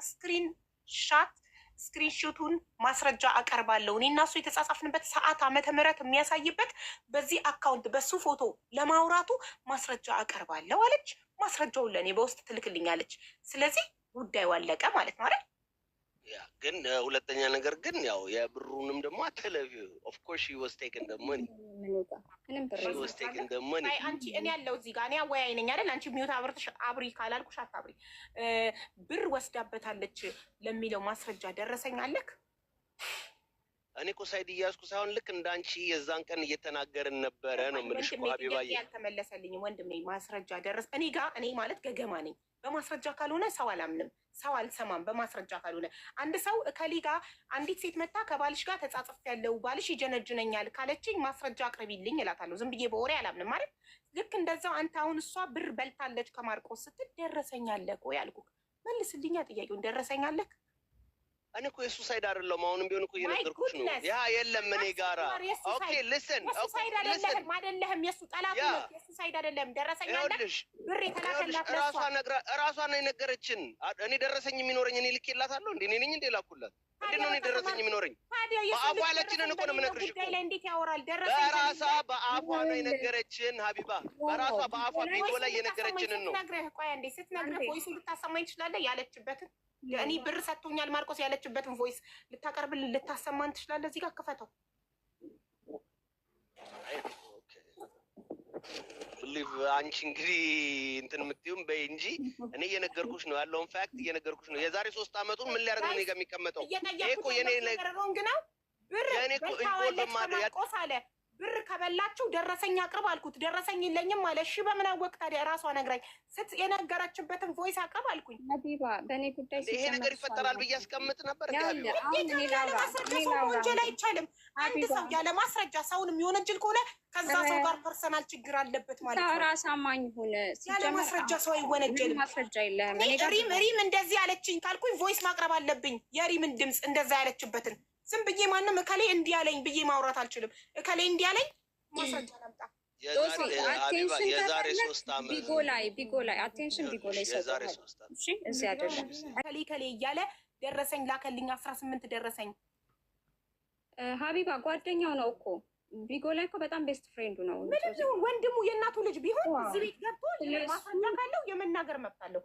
ስክሪንሾቱን ማስረጃ አቀርባለሁ፣ እኔ እና እሱ የተጻጻፍንበት ሰዓት ዓመተ ምህረት የሚያሳይበት በዚህ አካውንት በሱ ፎቶ ለማውራቱ ማስረጃ አቀርባለሁ አለች። ማስረጃውን ለእኔ በውስጥ ትልክልኛለች። ስለዚህ ጉዳዩ አለቀ ማለት ነው አይደል? ያ ግን ሁለተኛ ነገር ግን ያው የብሩንም ደግሞ አትለፊ። ኦፍ ኮርስ ሺ ዋዝ ቴክን ዘ መኒ ሺ ዋዝ ቴክን ዘ መኒ። አንቺ እኔ ያለው እዚህ ጋር እኔ አወያይ ነኝ አይደል? አንቺ ሚውት አብርተሽ አብሪ ካላልኩሽ አታብሪ። ብር ወስዳበታለች ለሚለው ማስረጃ ደረሰኝ አለክ? እኔ እኮ ሳይድ እያዝኩ ሳይሆን ልክ እንዳንቺ የዛን ቀን እየተናገርን ነበረ ነው የምልሽ እኮ ሀቢባዬ። ያልተመለሰልኝም ወንድሜ ማስረጃ ደረስ እኔ ጋር እኔ ማለት ገገማ ነኝ። በማስረጃ ካልሆነ ሰው አላምንም፣ ሰው አልሰማም። በማስረጃ ካልሆነ አንድ ሰው እከሌ ጋር አንዲት ሴት መታ ከባልሽ ጋር ተጻጽፍ ያለው ባልሽ ይጀነጅነኛል ካለችኝ ማስረጃ አቅርቢልኝ እላታለሁ። ዝም ብዬ በወሬ አላምንም ማለት። ልክ እንደዛው አንተ አሁን እሷ ብር በልታለች ከማርቆስ ስትል ደረሰኛለህ ወይ አልኩህ። መልስልኛ ጥያቄውን። ደረሰኛለህ? እኔ እኮ የሱ ሳይድ አይደለም። አሁንም ቢሆን እኮ እየነገርኩሽ ነው። ያ የለም እኔ ጋራ ኦኬ ሊስን የሱ ሳይድ አይደለም የሱ ጠላት ነው። የሱ ሳይድ አይደለም። ደረሰኝ አለ ብር የተላከላት እራሷ ነው የነገረችን። እኔ ደረሰኝ የሚኖረኝ እኔ ልኬላታለሁ እንዴ? እኔ ነኝ እንዴ ላኩላት? እንዴት ነው እኔ ደረሰኝ የሚኖረኝ? በአፏ ያለችንን እኮ ነው የምነግርሽ እኮ። እንዴት ያወራል? በራሷ በአፏ ነው የነገረችን ሀቢባ። በራሷ በአፏ ቢጎ ላይ የነገረችንን ነው። ቆይ አንዴ ስትነግረህ ቮይሱ ልታሰማኝ ትችላለህ? ያለችበትን እኔ ብር ሰጥቶኛል ማርቆስ ያለችበትን ቮይስ ልታቀርብልን ልታሰማን ትችላለህ? እዚህ ጋር ክፈተው። ብሊቭ አንቺ እንግዲህ እንትን የምትይውም በይ እንጂ እኔ እየነገርኩሽ ነው ያለውን ፋክት እየነገርኩሽ ነው። የዛሬ 3 ዓመቱን ምን ሊያደርግ ነው እኔ ጋር የሚቀመጠው? ይሄ እኮ የኔ ነገር ነው። ብር በልታዋለች ከማርቆስ አለ። ብር ከበላችሁ ደረሰኝ አቅርብ አልኩት። ደረሰኝ የለኝም አለ። እሺ በምን አወቅ ታዲያ? ራሷ ነግራኝ የነገረችበትን ቮይስ አቅርብ አልኩኝ። ሀቢባ በእኔ ጉዳይ ይሄ ነገር ይፈጠራል ብዬ አስቀምጥ ነበር። ወንጀል አይቻልም። አንድ ሰው ያለ ማስረጃ ሰውን የሚወነጅል ከሆነ ከዛ ሰው ጋር ፐርሰናል ችግር አለበት ማለት ነው። ራስ አማኝ ሆነ ያለ ማስረጃ ሰው አይወነጀልም። ማስረጃ የለህም። ሪም እንደዚህ ያለችኝ ካልኩኝ ቮይስ ማቅረብ አለብኝ። የሪምን ድምፅ እንደዛ ያለችበትን ዝም ብዬ ማንም እከሌ እንዲህ አለኝ ብዬ ማውራት አልችልም። እከሌ እንዲህ አለኝ ማስረጃ ላምጣ። የዛሬ 3 ዓመት ቢጎ ላይ አቴንሽን ቢጎ ላይ የዛሬ 3 ዓመት እሺ፣ እዚህ አይደለም እከሌ እያለ ደረሰኝ ላከልኝ 18 ደረሰኝ። ሀቢባ ጓደኛው ነው እኮ ቢጎ ላይ እኮ በጣም ቤስት ፍሬንዱ ነው። ምንም ይሁን ወንድሙ የእናቱ ልጅ ቢሆን እዚህ ቤት ገብቶ ማስረጃ ካለው የመናገር መብት አለው።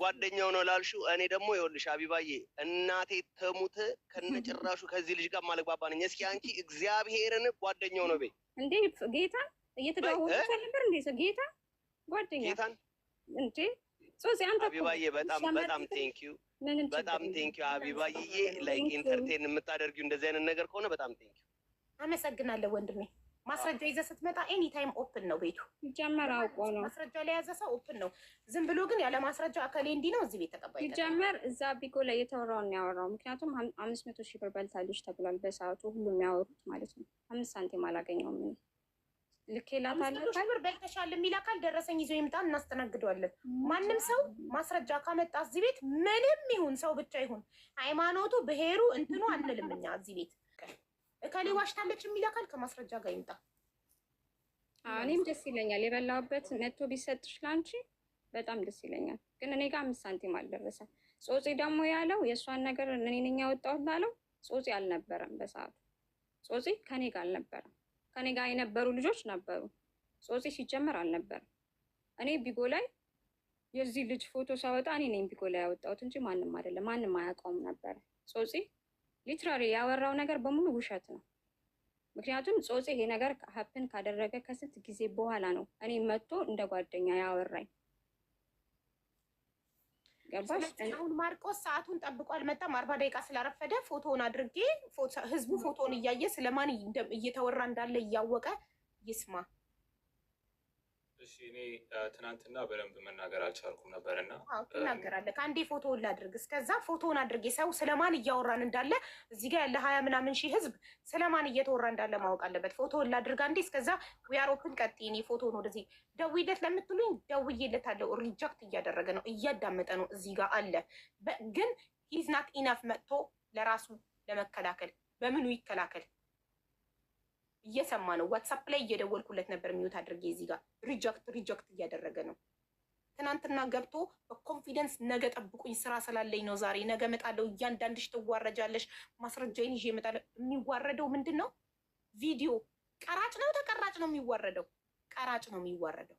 ጓደኛው ነው ላልሽው፣ እኔ ደግሞ ይኸውልሽ ሀቢባዬ እናቴ ተሙት ከነጭራሹ ከዚህ ልጅ ጋር ማለግባባ ነኝ። እስኪ አንቺ እግዚአብሔርን ጓደኛው ነው በይ እንዴ? ጌታ እየተደዋወሉ ነበር እንዴ? ጌታ ጓደኛ ጌታን እንዴ? ሶሲ አንተ ሀቢባዬ በጣም ቴንኪዩ ሀቢባዬ። ላይክ ኢንተርቴን የምታደርጊው እንደዚህ አይነት ነገር ከሆነ በጣም ቴንኪዩ። አመሰግናለሁ ወንድሜ። ማስረጃ ይዘህ ስትመጣ ኤኒ ታይም ኦፕን ነው ቤቱ። ይጀመር አውቆ ነው ማስረጃ ላይ ያዘ ሰው ኦፕን ነው። ዝም ብሎ ግን ያለ ማስረጃ አካሌ እንዲህ ነው እዚህ ቤት ተቀባይ ይጀመር። እዛ ቢጎ ላይ የተወራውን ያወራው ምክንያቱም 500 ሺህ ብር በልታለች ተብሏል በሰዓቱ። ሁሉም ያወሩት ማለት ነው። 5 ሳንቲም አላገኘውም። ምን ልኬላታለሁ ብር በልተሻል የሚል አካል ደረሰኝ ይዞ ይምጣ፣ እናስተናግደዋለን። ማንም ሰው ማስረጃ ካመጣ እዚህ ቤት ምንም ይሁን ሰው ብቻ ይሁን ሃይማኖቱ፣ ብሄሩ፣ እንትኑ አንልም እኛ እዚህ ቤት እከሌ ዋሽታለች የሚል አካል ከማስረጃ ጋር ይምጣ። እኔም ደስ ይለኛል። የበላሁበት መቶ ቢሰጥሽ ላንቺ በጣም ደስ ይለኛል። ግን እኔ ጋር 5 ሳንቲም አልደረሰም። ጾጺ ደግሞ ያለው የእሷን ነገር እኔ ነኝ ያወጣሁት ላለው ጾጺ አልነበረም በሰዓቱ። ጾጺ ከኔ ጋር አልነበረም። ከኔ ጋር የነበሩ ልጆች ነበሩ። ጾጺ ሲጀመር አልነበረም። እኔ ቢጎ ላይ የዚህ ልጅ ፎቶ ሳወጣ እኔ ነኝ ቢጎ ላይ ያወጣሁት እንጂ ማንም አይደለም። ማንም አያውቀውም ነበረ። ጾጺ ሊትራሊ ያወራው ነገር በሙሉ ውሸት ነው። ምክንያቱም ጾፄ ይሄ ነገር ሀፕን ካደረገ ከስንት ጊዜ በኋላ ነው እኔ መጥቶ እንደ ጓደኛ ያወራኝ። ገባሽ? አሁን ማርቆስ ሰዓቱን ጠብቆ አልመጣም። 40 ደቂቃ ስላረፈደ ፎቶውን አድርጌ ህዝቡ ፎቶውን እያየ ስለማን እየተወራ እንዳለ እያወቀ ይስማ። እሺ እኔ ትናንትና በደንብ መናገር አልቻልኩም ነበር እና ትናገራለህ። ከአንዴ ፎቶውን ላድርግ። እስከዛ ፎቶውን አድርጌ ሰው ስለማን እያወራን እንዳለ እዚህ ጋር ያለ 20 ምናምን ሺህ ህዝብ ስለማን እየተወራ እንዳለ ማወቅ አለበት። ፎቶውን ላድርግ አንዴ። እስከዛ ዊያሮፕን ቀጥይ። እኔ ፎቶውን ወደዚህ ደውይለት ለምትሉኝ ደውዬለታለሁ። ሪጀክት እያደረገ ነው፣ እያዳመጠ ነው። እዚህ ጋር አለ ግን ሂዝ ናት ኢነፍ መጥቶ ለራሱ ለመከላከል በምኑ ይከላከል? እየሰማ ነው። ዋትሳፕ ላይ እየደወልኩለት ነበር ሚዩት አድርጌ። እዚህ ጋር ሪጀክት እያደረገ ነው። ትናንትና ገብቶ በኮንፊደንስ ነገ ጠብቁኝ ስራ ስላለኝ ነው ዛሬ ነገ እመጣለሁ፣ እያንዳንድሽ ትዋረጃለሽ፣ ማስረጃዬን ይዤ እመጣለሁ። የሚዋረደው ምንድን ነው? ቪዲዮ ቀራጭ ነው ተቀራጭ ነው የሚዋረደው? ቀራጭ ነው የሚዋረደው።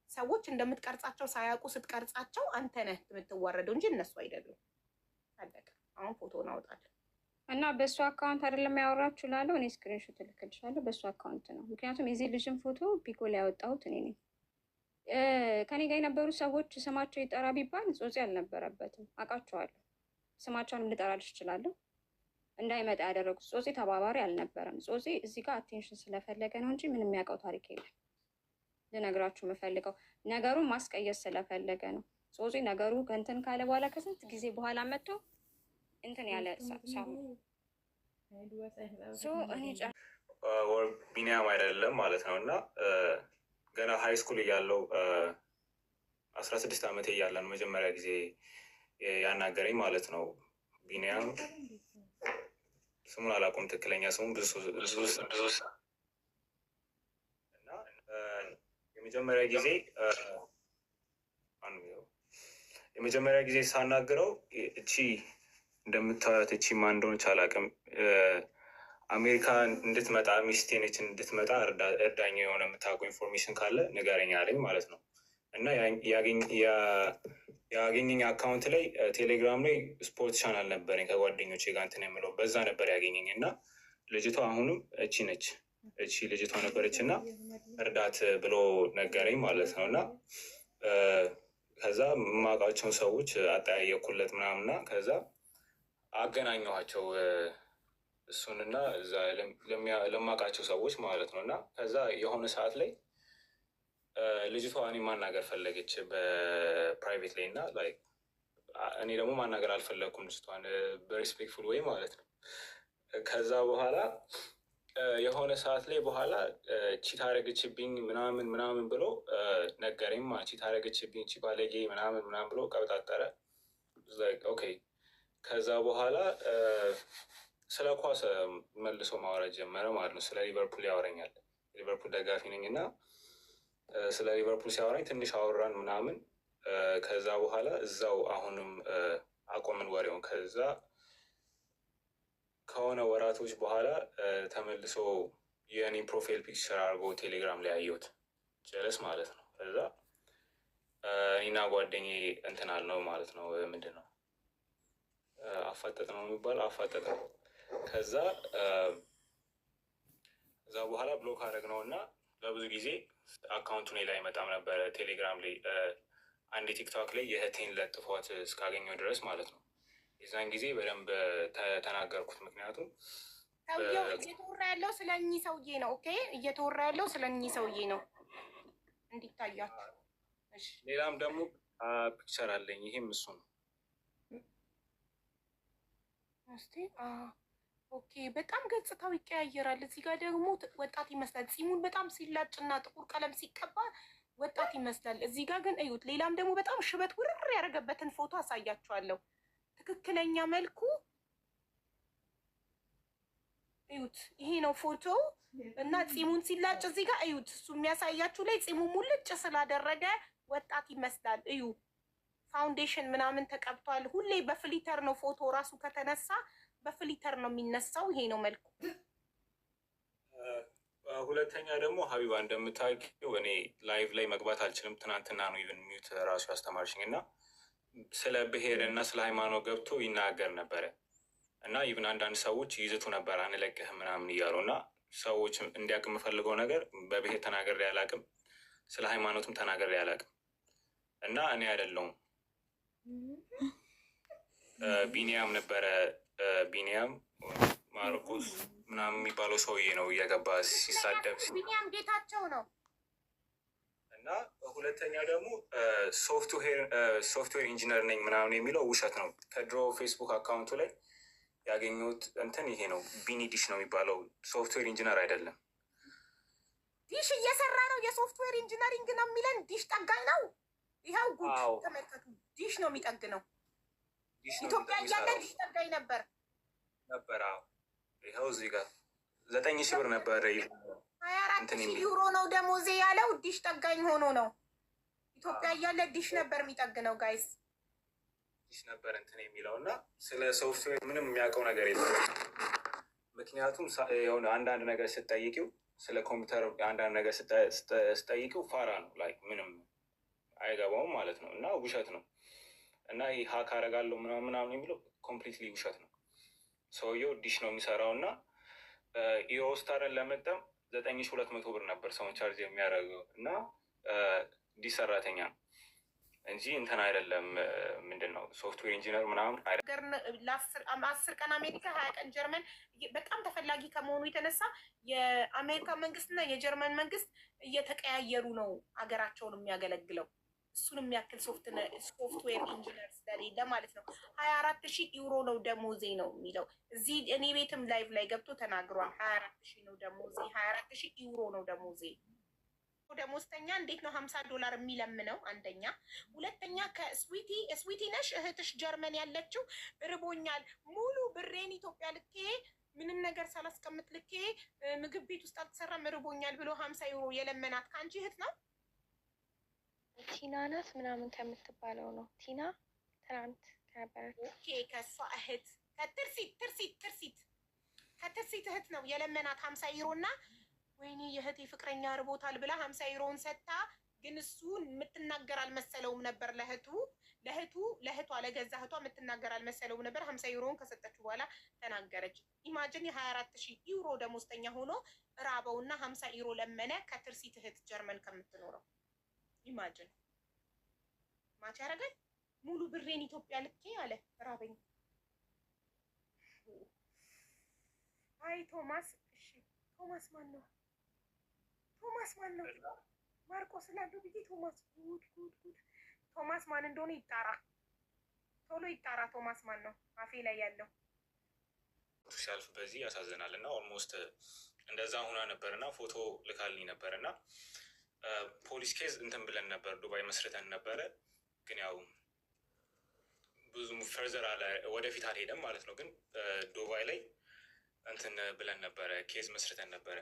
ሰዎች እንደምትቀርጻቸው ሳያውቁ ስትቀርጻቸው አንተ ነህ የምትዋረደው እንጂ እነሱ አይደሉም። አለቀ። አሁን ፎቶውን አወጣለሁ እና በእሱ አካውንት አይደለም ያወራችሁ ላለው እኔ ስክሪንሾት እልክልሻለሁ። በእሱ አካውንት ነው። ምክንያቱም የዚህ ልጅን ፎቶ ፒኮ ላይ ያወጣሁት እኔ ነኝ። ከኔ ጋር የነበሩ ሰዎች ስማቸው ይጠራ ቢባል ጾፄ አልነበረበትም። አውቃቸዋለሁ። ስማቸውን ልጠራልሽ እችላለሁ። እንዳይመጣ ያደረጉት ጾፄ ተባባሪ አልነበረም። ጾፄ እዚህ ጋር አቴንሽን ስለፈለገ ነው እንጂ ምንም የሚያውቀው ታሪክ የለም። ልነግራችሁ የምፈልገው ነገሩን ማስቀየስ ስለፈለገ ነው። ጾፄ ነገሩ ከእንትን ካለ በኋላ ከስንት ጊዜ በኋላ መጥቶ እንትን ያለ ሰው ቢኒያም አይደለም ማለት ነው። እና ገና ሀይ ስኩል እያለው 16 ዓመቴ እያለ ነው መጀመሪያ ጊዜ ያናገረኝ ማለት ነው። ቢኒያም ስሙን አላውቅም፣ ትክክለኛ ስሙን ብዙ እና የመጀመሪያ ጊዜ ሳናግረው እቺ እንደምታዩት እቺ ማን እንደሆነች አላውቅም። አሜሪካ እንድትመጣ ሚስቴ ነች እንድትመጣ እርዳኝ፣ የሆነ የምታውቀው ኢንፎርሜሽን ካለ ንገረኝ አለኝ ማለት ነው። እና ያገኘኝ አካውንት ላይ ቴሌግራም ላይ ስፖርት ቻናል ነበረኝ ከጓደኞቼ ጋር እንትን የምለው በዛ ነበር ያገኘኝ። እና ልጅቷ አሁንም እቺ ነች፣ እቺ ልጅቷ ነበረች እና እርዳት ብሎ ነገረኝ ማለት ነው። እና ከዛ የማውቃቸውን ሰዎች አጠያየኩለት ምናምና ከዛ አገናኘኋቸው እሱንና እዛ ለማውቃቸው ሰዎች ማለት ነው። እና ከዛ የሆነ ሰዓት ላይ ልጅቷ እኔ ማናገር ፈለገች በፕራይቬት ላይ እና እኔ ደግሞ ማናገር አልፈለግኩም ልጅቷን በሪስፔክትፉል ወይ ማለት ነው። ከዛ በኋላ የሆነ ሰዓት ላይ በኋላ ቺት አደረገችብኝ ምናምን ብሎ ነገረኝ። ቺት አደረገችብኝ ቺ ባለጌ ምናምን ብሎ ቀብጣጠረ። ኦኬ ከዛ በኋላ ስለ ኳስ መልሶ ማውራት ጀመረ ማለት ነው። ስለ ሊቨርፑል ያወረኛል። ሊቨርፑል ደጋፊ ነኝ እና ስለ ሊቨርፑል ሲያወራኝ ትንሽ አወራን ምናምን። ከዛ በኋላ እዛው አሁንም አቆምን ወሬውን። ከዛ ከሆነ ወራቶች በኋላ ተመልሶ የእኔ ፕሮፋይል ፒክቸር አድርጎ ቴሌግራም ላይ አየሁት። ጀለስ ማለት ነው። ከዛ እኔና ጓደኛዬ እንትን አልነው ማለት ነው። ምንድን ነው አፋጠጥ ነው የሚባለው፣ አፋጠጥ ነው። ከዛ በኋላ ብሎክ አደረግነው እና ለብዙ ጊዜ አካውንቱ ላይ አይመጣም ነበረ ቴሌግራም ላይ። አንድ ቲክቶክ ላይ የእህቴን ለጥፏት እስካገኘው ድረስ ማለት ነው። የዛን ጊዜ በደንብ ተናገርኩት። ምክንያቱም ሰውየው እየተወራ ያለው ስለ እኚህ ሰውዬ ነው። ኦኬ እየተወራ ያለው ስለ እኚህ ሰውዬ ነው እንዲታያችሁ። ሌላም ደግሞ ፒክቸር አለኝ። ይሄም እሱ ነው። እስቲ ኦኬ በጣም ገጽታው ይቀያየራል። እዚህ ጋር ደግሞ ወጣት ይመስላል። ፂሙን በጣም ሲላጭና ጥቁር ቀለም ሲቀባ ወጣት ይመስላል። እዚህ ጋር ግን እዩት። ሌላም ደግሞ በጣም ሽበት ውርር ያደረገበትን ፎቶ አሳያችኋለሁ። ትክክለኛ መልኩ እዩት። ይሄ ነው ፎቶ እና ፂሙን ሲላጭ እዚህ ጋር እዩት። እሱ የሚያሳያችሁ ላይ ፂሙ ሙልጭ ስላደረገ ወጣት ይመስላል። እዩ ፋውንዴሽን ምናምን ተቀብቷል። ሁሌ በፍሊተር ነው ፎቶ ራሱ ከተነሳ በፍሊተር ነው የሚነሳው። ይሄ ነው መልኩ። ሁለተኛ ደግሞ ሀቢባ እንደምታውቂው እኔ ላይቭ ላይ መግባት አልችልም። ትናንትና ነው ኢቨን ሚዩት ራሱ ያስተማርሽኝ እና ስለ ብሔር እና ስለ ሃይማኖት ገብቶ ይናገር ነበረ እና ኢቭን አንዳንድ ሰዎች ይዝቱ ነበር አንለቅህም ምናምን እያሉ እና ሰዎች እንዲያውቅ የምፈልገው ነገር በብሔር ተናግሬ አላውቅም፣ ስለ ሃይማኖትም ተናግሬ አላውቅም እና እኔ አይደለሁም ቢኒያም ነበረ ቢኒያም ማርቆስ ምናምን የሚባለው ሰውዬ ነው እየገባ ሲሳደብ ቢኒያም ጌታቸው ነው። እና ሁለተኛ ደግሞ ሶፍትዌር ኢንጂነር ነኝ ምናምን የሚለው ውሸት ነው። ከድሮ ፌስቡክ አካውንቱ ላይ ያገኘሁት እንትን ይሄ ነው። ቢኒ ዲሽ ነው የሚባለው፣ ሶፍትዌር ኢንጂነር አይደለም። ዲሽ እየሰራ ነው። የሶፍትዌር ኢንጂነሪንግ ነው የሚለን። ዲሽ ጠጋኝ ነው። ይኸው ጉድ ተመልከቱ። ዲሽ ነው የሚጠግነው። ኢትዮጵያ እያለ ዲሽ ጠጋኝ ነበር። አዎ ይኸው እዚህ ጋር 9,000 ብር ነበር። 24,000 ዩሮ ነው ደሞዜ ያለው። ዲሽ ጠጋኝ ሆኖ ነው። ኢትዮጵያ እያለ ዲሽ ነበር የሚጠግነው። ጋይስ ዲሽ ነበር እንትን የሚለው እና ስለ ሶፍትዌር ምንም የሚያውቀው ነገር የለም። ምክንያቱም የሆነ አንዳንድ ነገር ስትጠይቂው ስለ ኮምፒውተር አንዳንድ ነገር ስትጠይቂው ፋራ ነው፣ ላይ ምንም አይገባውም ማለት ነው። እና ውሸት ነው። እና ይህ ሀክ አደርጋለሁ ምናምን የሚለው ኮምፕሊትሊ ውሸት ነው። ሰውየው ዲሽ ነው የሚሰራው እና ኢሮስታርን ለመጠም 9,200 ብር ነበር ሰውን ቻርጅ የሚያደርገው እና ዲሽ ሰራተኛ ነው እንጂ እንትን አይደለም። ምንድን ነው ሶፍትዌር ኢንጂነር ምናምን ለ10 ቀን አሜሪካ 20 ቀን ጀርመን በጣም ተፈላጊ ከመሆኑ የተነሳ የአሜሪካ መንግስትና የጀርመን መንግስት እየተቀያየሩ ነው ሀገራቸውን የሚያገለግለው። እሱን የሚያክል ሶፍትዌር ኢንጂነር ስለሌለ ማለት ነው። 24,000 ዩሮ ነው ደሞዜ ነው የሚለው እዚህ እኔ ቤትም ላይቭ ላይ ገብቶ ተናግሯል። 24,000 ነው ደሞዜ፣ 24,000 ዩሮ ነው ደሞዜ። ደሞዝተኛ እንዴት ነው $50 የሚለምነው? አንደኛ። ሁለተኛ ከስዊቲ ነሽ እህትሽ ጀርመን ያለችው ርቦኛል፣ ሙሉ ብሬን ኢትዮጵያ ልኬ ምንም ነገር ሳላስቀምጥ ልኬ ምግብ ቤት ውስጥ አልተሰራም ርቦኛል ብሎ 50 ዩሮ የለመናት ከአንቺ እህት ነው? ቲና ናት ምናምን ከምትባለው ነው። ቲና ትናንት ከነበረች። ኦኬ ከእሷ እህት ከትርሲት እህት ነው የለመናት 50 ዩሮ እና ወይኔ የእህቴ ፍቅረኛ ርቦታል ብላ 50 ዩሮውን ሰጥታ፣ ግን እሱ የምትናገር አልመሰለውም ነበር ለእህቷ ለገዛ እህቷ የምትናገር አልመሰለውም ነበር። 50 ዩሮውን ከሰጠችው በኋላ ተናገረች። ኢማጅን የ24,000 ዩሮ ደሞዝተኛ ሆኖ ራበውና 50 ዩሮ ለመነ ከትርሲት እህት ጀርመን ከምትኖረው። ኢማጅን ማች ያደርጋል። ሙሉ ብሬን ኢትዮጵያ ልኬ አለ ራበኝ። አይ ቶማስ፣ እሺ ቶማስ ማን ነው? ማርቆስ ላለው ብዬ ቶማስ ጉድ ቶማስ ማን እንደሆነ ይጣራ፣ ቶሎ ይጣራ። ቶማስ ማን ነው? አፌ ላይ ያለው ሲያልፍ በዚህ ያሳዝናል። እና ኦልሞስት እንደዛ ሁና ነበር እና ፎቶ ልካልኝ ነበር እና ፖሊስ ኬዝ እንትን ብለን ነበር፣ ዱባይ መስርተን ነበረ። ግን ያው ብዙም ፈርዘር አለ ወደፊት አልሄደም ማለት ነው። ግን ዱባይ ላይ እንትን ብለን ነበረ፣ ኬዝ መስርተን ነበረ።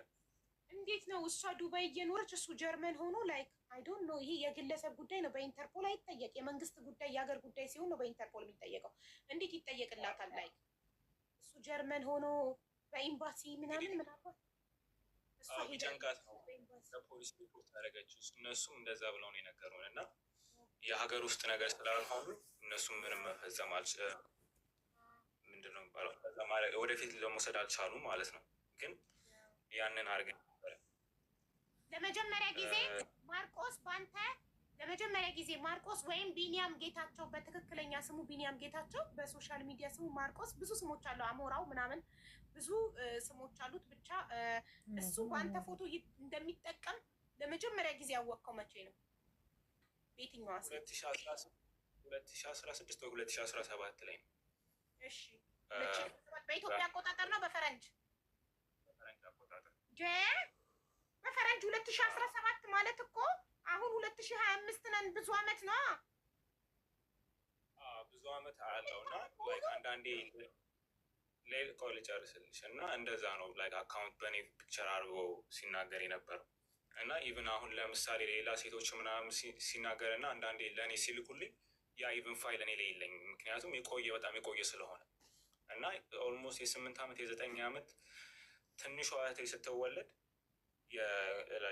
እንዴት ነው እሷ ዱባይ እየኖረች እሱ ጀርመን ሆኖ? ላይክ አይ ዶንት ኖ። ይሄ የግለሰብ ጉዳይ ነው፣ በኢንተርፖል አይጠየቅ። የመንግስት ጉዳይ የሀገር ጉዳይ ሲሆን ነው በኢንተርፖል የሚጠየቀው። እንዴት ይጠየቅላታል? ላይክ እሱ ጀርመን ሆኖ በኤምባሲ ምናምን ጨንቃት ነው ለፖሊስ ሪፖርት ያደረገችው። እነሱም እንደዛ ብለው ነው የነገሩን እና የሀገር ውስጥ ነገር ስላልሆኑ እነሱም ምንም መፈጸም ምንድን ነው የሚባለው ወደፊት ለመውሰድ አልቻሉም ማለት ነው። ግን ያንን አድርገን ነበረ ለመጀመሪያ ጊዜ ማርቆስ ባንተ ለመጀመሪያ ጊዜ ማርቆስ ወይም ቢኒያም ጌታቸው፣ በትክክለኛ ስሙ ቢኒያም ጌታቸው፣ በሶሻል ሚዲያ ስሙ ማርቆስ። ብዙ ስሞች አለው፣ አሞራው ምናምን ብዙ ስሞች አሉት። ብቻ እሱ በአንተ ፎቶ እንደሚጠቀም ለመጀመሪያ ጊዜ ያወቅከው መቼ ነው? በየትኛዋ? 2016 ወይ 2017 ላይ ነው። እሺ በኢትዮጵያ አቆጣጠር ነው በፈረንጅ አቆጣጠር? በፈረንጅ 2017 ማለት እኮ አሁን 2025 ነን። ብዙ አመት ነው። ብዙ አመት አለው እና አንዳንዴ ቆይ ልጨርስልሽ እና እንደዛ ነው ላይክ አካውንት በእኔ ፒክቸር አድርጎ ሲናገር የነበረው እና ኢቭን አሁን ለምሳሌ ሌላ ሴቶች ምናምን ሲናገር እና አንዳንዴ ለእኔ ሲልኩልኝ ያ ኢቭን ፋይል እኔ ላይ የለኝም፣ ምክንያቱም በጣም የቆየ ስለሆነ እና ኦልሞስት የ8 ዓመት የ9 ዓመት ትንሿ እህቴ ስትወለድ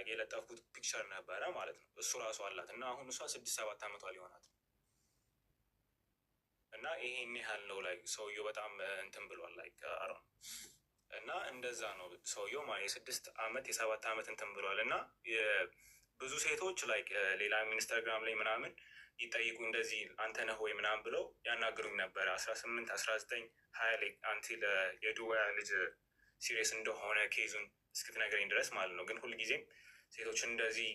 የለጠፍኩት ፒክቸር ነበረ ማለት ነው። እሱ ራሱ አላት እና አሁን እሷ 6-7 ዓመቷ ሊሆናት እና ይሄን ያህል ነው ላይ ሰውየው በጣም እንትን ብሏል ላይ እና እንደዛ ነው ሰውየው የ6 ዓመት የ7 ዓመት እንትን ብሏል። እና ብዙ ሴቶች ላይ ሌላ ኢንስታግራም ላይ ምናምን ይጠይቁ እንደዚህ አንተ ነህ ወይ ምናምን ብለው ያናግሩኝ ነበረ 18 19 20 ላይ አንቲ የዱባይ ልጅ ሲሪየስ እንደሆነ ኬዙን እስክትነግረኝ ድረስ ማለት ነው። ግን ሁልጊዜም ሴቶች እንደዚህ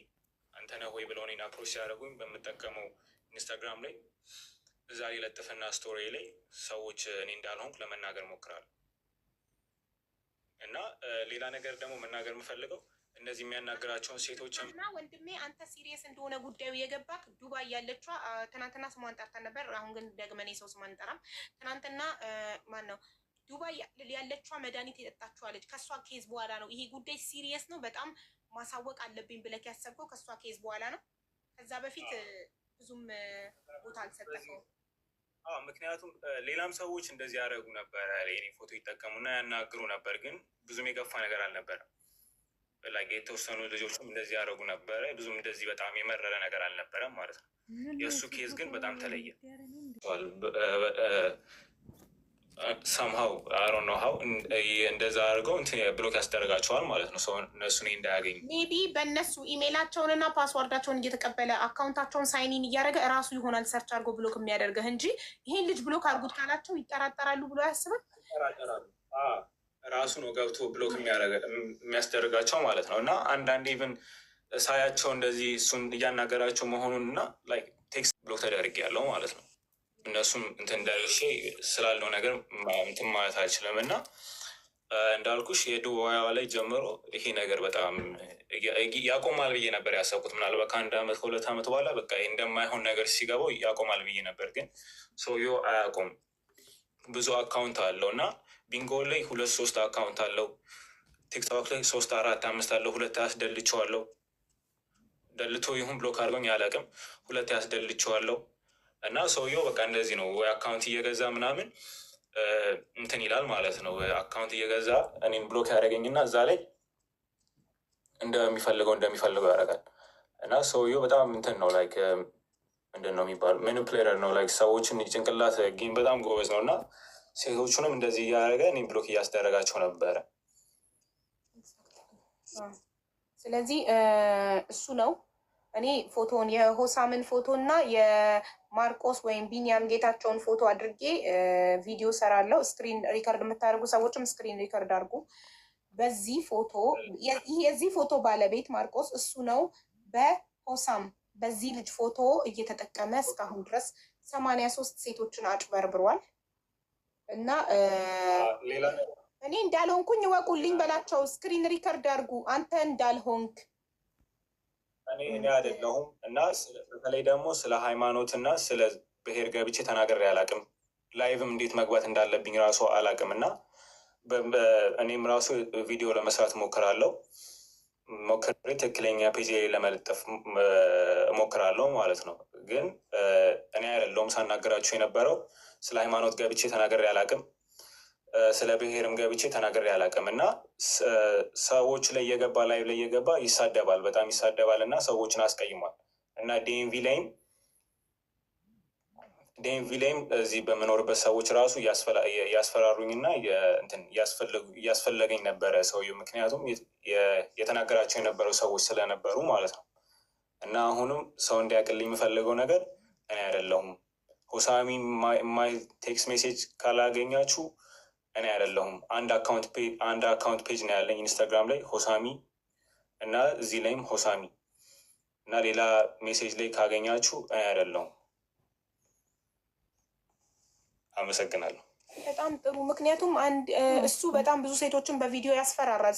አንተ ነህ ወይ ብለው እኔን አፕሮች ሲያደርጉኝ በምጠቀመው ኢንስታግራም ላይ እዛ ላይ ለጥፍና ስቶሪ ላይ ሰዎች እኔ እንዳልሆንኩ ለመናገር ሞክራለሁ። እና ሌላ ነገር ደግሞ መናገር የምፈልገው እነዚህ የሚያናገራቸውን ሴቶች እና ወንድሜ አንተ ሲሪየስ እንደሆነ ጉዳዩ የገባክ ዱባይ ያለችዋ ትናንትና ስሟን ጠርተን ነበር። አሁን ግን ደግመን የሰው ስሟን እንጠራም። ትናንትና ማን ነው ዱባይ ያለችዋ መድኃኒት የጠጣችኋለች ከእሷ ኬዝ በኋላ ነው ይሄ ጉዳይ ሲሪየስ ነው በጣም ማሳወቅ አለብኝ ብለክ ያሰብከው ከእሷ ኬዝ በኋላ ነው። ከዛ በፊት ብዙም ቦታ አልሰጠከው። ምክንያቱም ሌላም ሰዎች እንደዚህ ያደረጉ ነበረ። የኔ ፎቶ ይጠቀሙና ያናግሩ ነበር፣ ግን ብዙም የገፋ ነገር አልነበረም። ላይ የተወሰኑ ልጆችም እንደዚህ ያደረጉ ነበረ። ብዙም እንደዚህ በጣም የመረረ ነገር አልነበረም ማለት ነው። የእሱ ኬዝ ግን በጣም ተለየ። ሰምሀው አሮ ነው ሀው እንደዛ አድርገው ብሎክ ያስደረጋቸዋል ማለት ነው። ሰው እነሱ እንዳያገኙ ሜቢ በእነሱ ኢሜይላቸውንና ፓስዋርዳቸውን እየተቀበለ አካውንታቸውን ሳይኒን እያደረገ እራሱ ይሆናል ሰርች አድርጎ ብሎክ የሚያደርገህ እንጂ ይሄን ልጅ ብሎክ አድርጉት ካላቸው ይጠራጠራሉ ብሎ ያስባል። ራሱ ነው ገብቶ ብሎክ የሚያስደርጋቸው ማለት ነው። እና አንዳንዴ ኢቭን ሳያቸው እንደዚህ እሱን እያናገራቸው መሆኑን እና ቴክስት ብሎክ ተደርግ ያለው ማለት ነው። እነሱም እንትን ደርሼ ስላለው ነገር እንትን ማለት አልችልም። እና እንዳልኩሽ የዱባይዋ ላይ ጀምሮ ይሄ ነገር በጣም ያቆማል ብዬ ነበር ያሰብኩት። ምናልባት ከ1 ዓመት ከ2 ዓመት በኋላ በቃ እንደማይሆን ነገር ሲገባው ያቆማል ብዬ ነበር። ግን ሰውየው አያቆም። ብዙ አካውንት አለው እና ቢንጎ ላይ 2-3 አካውንት አለው። ቲክቶክ ላይ 3 4 5 አለው። 2 ያስደልቸዋለው። ደልቶ ይሁን ብሎክ አድርጎኝ አላውቅም። 2 ያስደልቸዋለው። እና ሰውየው በቃ እንደዚህ ነው ወይ አካውንት እየገዛ ምናምን እንትን ይላል ማለት ነው። አካውንት እየገዛ እኔን ብሎክ ያደረገኝና እዛ ላይ እንደሚፈልገው ያደርጋል። እና ሰውየው በጣም እንትን ነው ላይክ ምንድን ነው የሚባለው ማኒፑሌተር ነው። ላይክ ሰዎችን ጭንቅላት ጌም በጣም ጎበዝ ነው። እና ሴቶቹንም እንደዚህ እያደረገ እኔን ብሎክ እያስደረጋቸው ነበረ። ስለዚህ እሱ ነው እኔ ፎቶን የሆሳምን ፎቶ እና የማርቆስ ወይም ቢኒያም ጌታቸውን ፎቶ አድርጌ ቪዲዮ ሰራለው። ስክሪን ሪከርድ የምታደርጉ ሰዎችም ስክሪን ሪከርድ አድርጉ። በዚህ ፎቶ የዚህ ፎቶ ባለቤት ማርቆስ እሱ ነው። በሆሳም በዚህ ልጅ ፎቶ እየተጠቀመ እስካሁን ድረስ 83 ሴቶችን አጭበርብሯል። እና እኔ እንዳልሆንኩኝ እወቁልኝ በላቸው። ስክሪን ሪከርድ አድርጉ። አንተ እንዳልሆንክ እኔ አይደለሁም። እና በተለይ ደግሞ ስለ ሃይማኖት እና ስለ ብሔር ገብቼ ተናግሬ አላውቅም። ላይቭም እንዴት መግባት እንዳለብኝ ራሱ አላውቅም። እና እኔም ራሱ ቪዲዮ ለመስራት ሞክሬ ትክክለኛ ፔጅ ለመለጠፍ ሞክራለሁ ማለት ነው። ግን እኔ አይደለሁም ሳናገራችሁ የነበረው። ስለ ሃይማኖት ገብቼ ተናግሬ አላውቅም። ስለ ብሔርም ገብቼ ተናግሬ አላውቅም። እና ሰዎች ላይ እየገባ ላይቭ ላይ እየገባ ይሳደባል፣ በጣም ይሳደባል እና ሰዎችን አስቀይሟል። እና ዴንቪ ላይም እዚህ በምኖርበት ሰዎች ራሱ እያስፈራሩኝ እና እያስፈለገኝ ነበረ ሰውየው። ምክንያቱም የተናገራቸው የነበረው ሰዎች ስለነበሩ ማለት ነው። እና አሁንም ሰው እንዲያውቅልኝ የምፈልገው ነገር እኔ አይደለሁም። ሆሳሚ ማይ ቴክስት ሜሴጅ ካላገኛችሁ እኔ አይደለሁም። አንድ አካውንት ፔጅ ነው ያለኝ ኢንስታግራም ላይ ሆሳሚ እና እዚህ ላይም ሆሳሚ እና ሌላ ሜሴጅ ላይ ካገኛችሁ እኔ አይደለሁም። አመሰግናለሁ። በጣም ጥሩ። ምክንያቱም እሱ በጣም ብዙ ሴቶችን በቪዲዮ ያስፈራራል።